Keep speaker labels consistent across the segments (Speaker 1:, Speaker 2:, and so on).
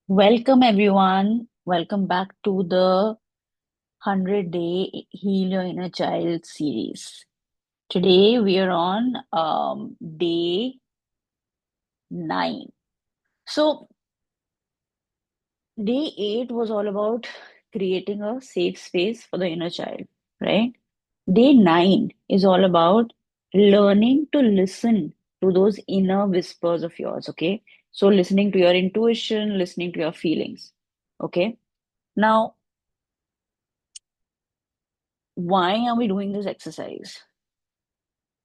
Speaker 1: Welcome, everyone. Welcome back to the 100 Day Heal Your Inner Child series. Today, we are on day 9. So, day 8 was all about creating a safe space for the inner child, right? Day 9 is all about learning to listen to those inner whispers of yours, okay? So, listening to your intuition, listening to your feelings, okay? Now, why are we doing this exercise?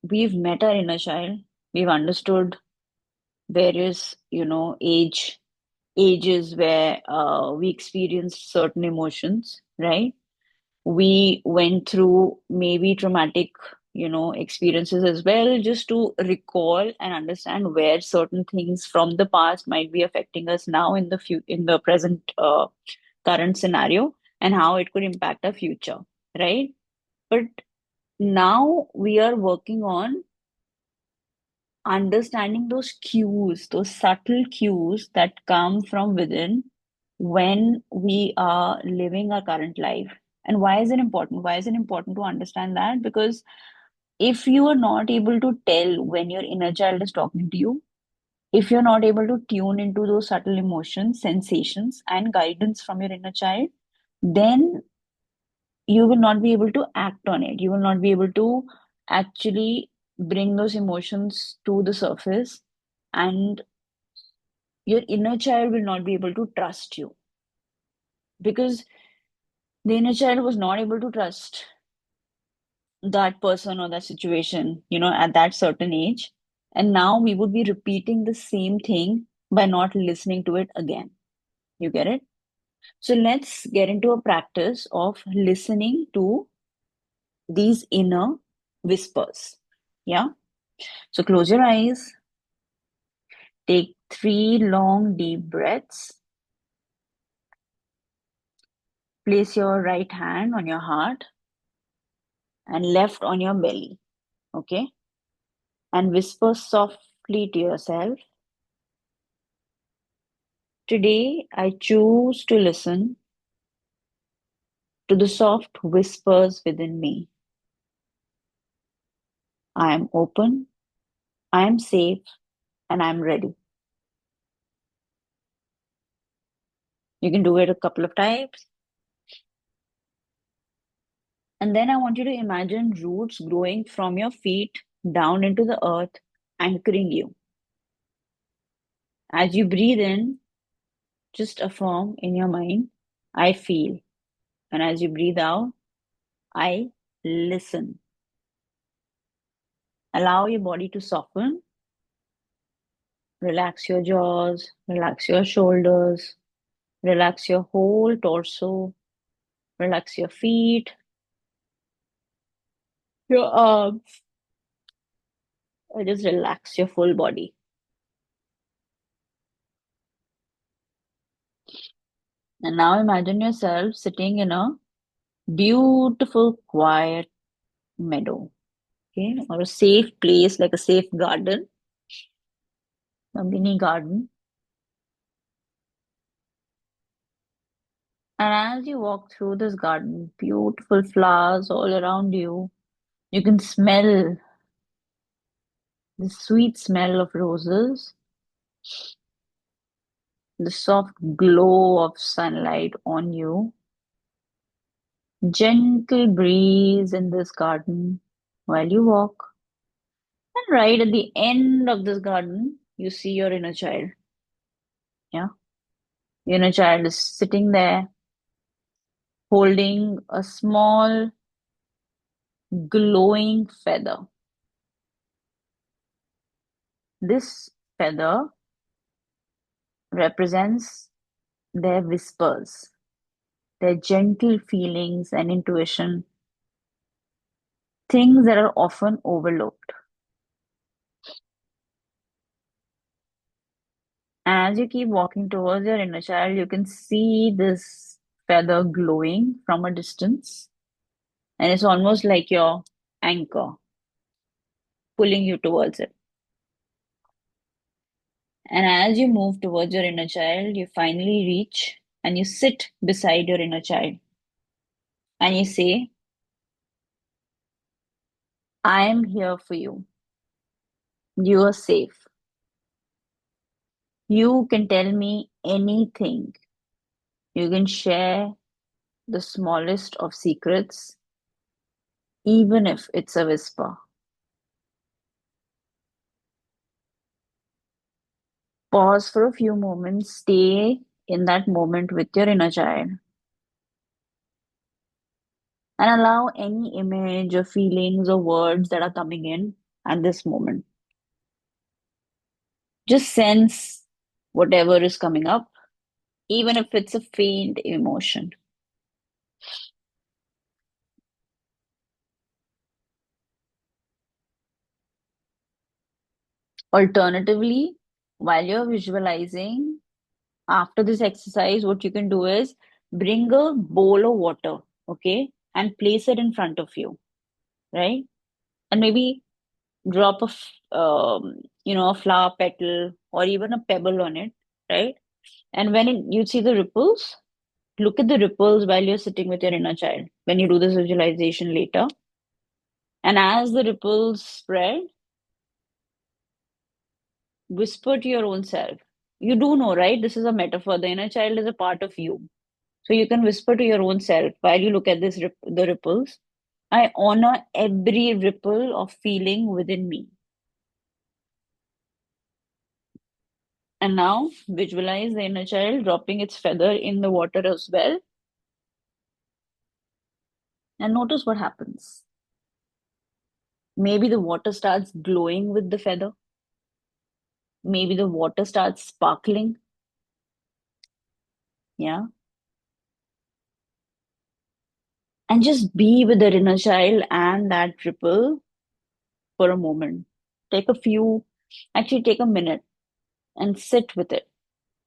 Speaker 1: We've met our inner child. We've understood various, ages where we experienced certain emotions, right? We went through maybe traumatic, experiences as well, just to recall and understand where certain things from the past might be affecting us now in in the present current scenario, and how it could impact our future, right? But now we are working on understanding those cues, those subtle cues that come from within when we are living our current life. And why is it important? Why is it important to understand that? Because if you are not able to tell when your inner child is talking to you, if you're not able to tune into those subtle emotions, sensations, and guidance from your inner child, then you will not be able to act on it. You will not be able to actually bring those emotions to the surface, and your inner child will not be able to trust you because the inner child was not able to trust that person or that situation, at that certain age. And now we would be repeating the same thing by not listening to it again. You get it? So let's get into a practice of listening to these inner whispers. Yeah. So close your eyes, take 3 long deep breaths, place your right hand on your heart and left on your belly, okay? And whisper softly to yourself, today I choose to listen to the soft whispers within me. I am open, I am safe, and I'm ready. You can do it a couple of times. And then I want you to imagine roots growing from your feet down into the earth, anchoring you. As you breathe in, just affirm in your mind, I feel. And as you breathe out, I listen. Allow your body to soften. Relax your jaws, relax your shoulders, relax your whole torso, relax your feet, your arms, or just relax your full body. And now imagine yourself sitting in a beautiful, quiet meadow, okay, or a safe place like a safe garden, a mini garden. And as you walk through this garden, beautiful flowers all around you, you can smell the sweet smell of roses, the soft glow of sunlight on you, gentle breeze in this garden while you walk. And right at the end of this garden, you see your inner child. Yeah. Your inner child is sitting there holding a small glowing feather. This feather represents their whispers, their gentle feelings and intuition, things that are often overlooked. As you keep walking towards your inner child, you can see this feather glowing from a distance, and it's almost like your anchor pulling you towards it. And as you move towards your inner child, you finally reach and you sit beside your inner child and you say, I am here for you. You are safe. You can tell me anything. You can share the smallest of secrets, even if it's a whisper. Pause for a few moments, stay in that moment with your inner child, and allow any image or feelings or words that are coming in at this moment. Just sense whatever is coming up, even if it's a faint emotion. Alternatively, while you're visualizing, after this exercise, what you can do is bring a bowl of water, okay, and place it in front of you, right? And maybe drop a flower petal or even a pebble on it, right? And when you see the ripples, look at the ripples while you're sitting with your inner child when you do this visualization later. And as the ripples spread, whisper to your own self. You do know, right? This is a metaphor. The inner child is a part of you. So you can whisper to your own self while you look at the ripples. I honor every ripple of feeling within me. And now visualize the inner child dropping its feather in the water as well. And notice what happens. Maybe the water starts glowing with the feather. Maybe the water starts sparkling. Yeah. And just be with the inner child and that ripple for a moment. Take a few, actually, take a minute and sit with it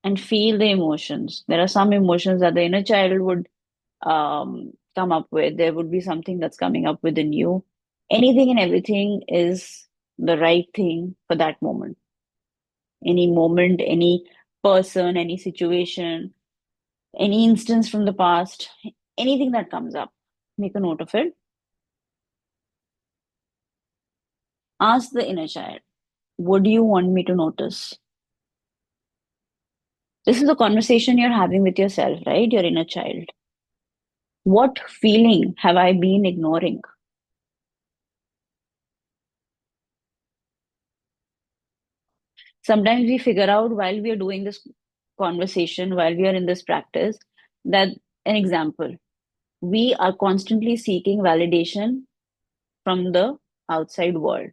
Speaker 1: and feel the emotions. There are some emotions that the inner child would come up with. There would be something that's coming up within you. Anything and everything is the right thing for that moment. Any moment, any person, any situation, any instance from the past, anything that comes up, make a note of it. Ask the inner child, what do you want me to notice? This is a conversation you're having with yourself, right? Your inner child. What feeling have I been ignoring? Sometimes we figure out while we are doing this conversation, while we are in this practice, that an example, we are constantly seeking validation from the outside world.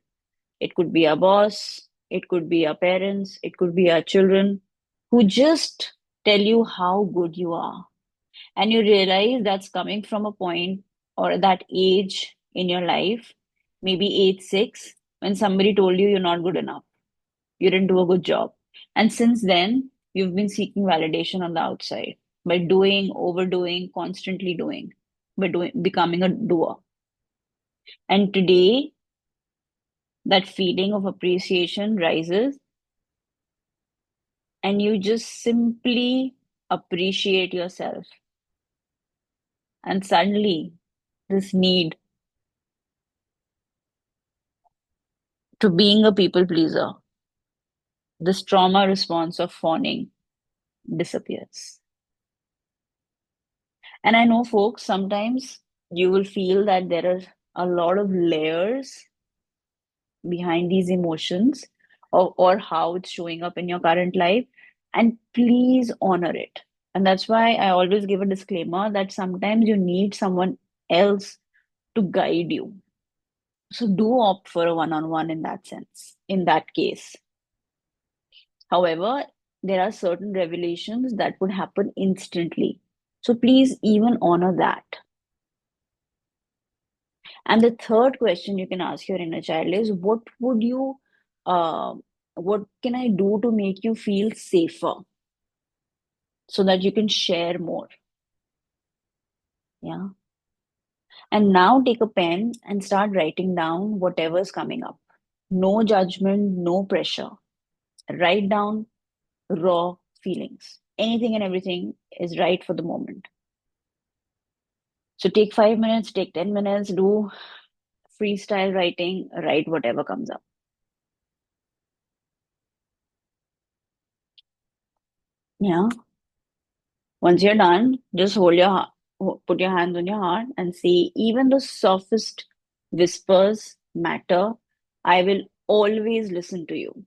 Speaker 1: It could be our boss, it could be our parents, it could be our children who just tell you how good you are. And you realize that's coming from a point or that age in your life, maybe age 6, when somebody told you you're not good enough, you didn't do a good job. And since then, you've been seeking validation on the outside by doing, overdoing, constantly doing, by doing, becoming a doer. And today, that feeling of appreciation rises, and you just simply appreciate yourself. And suddenly, this need to being a people pleaser, this trauma response of fawning disappears. And I know, folks, sometimes you will feel that there are a lot of layers behind these emotions, or how it's showing up in your current life. And please honor it. And that's why I always give a disclaimer that sometimes you need someone else to guide you. So do opt for a one on one in that sense, in that case. However, there are certain revelations that would happen instantly. So please even honor that. And the third question you can ask your inner child is, uh, what can I do to make you feel safer so that you can share more? Yeah. And now take a pen and start writing down whatever's coming up. No judgment, no pressure. Write down raw feelings. Anything and everything is right for the moment. So take 5 minutes, take 10 minutes, do freestyle writing, write whatever comes up. Yeah. Once you're done, just put your hands on your heart and say, even the softest whispers matter. I will always listen to you.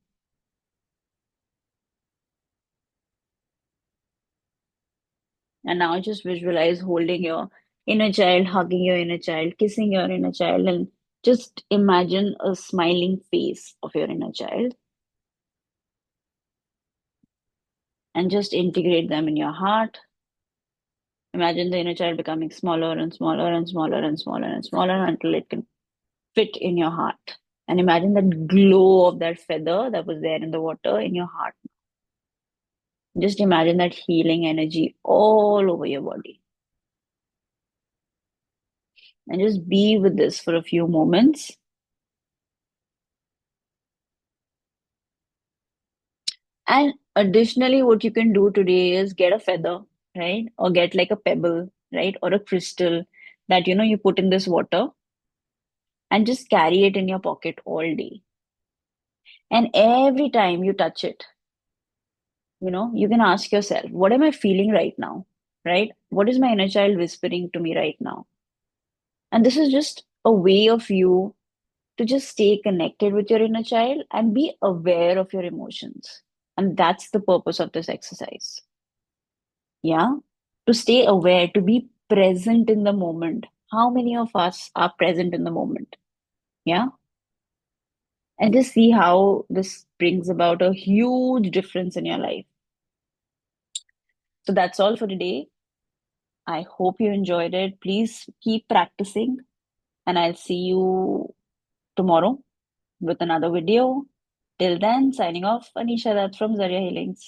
Speaker 1: And now just visualize holding your inner child, hugging your inner child, kissing your inner child, and just imagine a smiling face of your inner child and just integrate them in your heart. Imagine the inner child becoming smaller and smaller and smaller and smaller and smaller until it can fit in your heart. And imagine that glow of that feather that was there in the water in your heart. Just imagine that healing energy all over your body. And just be with this for a few moments. And additionally, what you can do today is get a feather, right? Or get like a pebble, right? Or a crystal that you put in this water and just carry it in your pocket all day. And every time you touch it, you can ask yourself, what am I feeling right now? Right? What is my inner child whispering to me right now? And this is just a way of you to just stay connected with your inner child and be aware of your emotions. And that's the purpose of this exercise. Yeah. To stay aware, to be present in the moment. How many of us are present in the moment? Yeah. And just see how this brings about a huge difference in your life. So that's all for today. I hope you enjoyed it. Please keep practicing, and I'll see you tomorrow with another video. Till then, signing off, Anisha Dutt from Zaria Healings.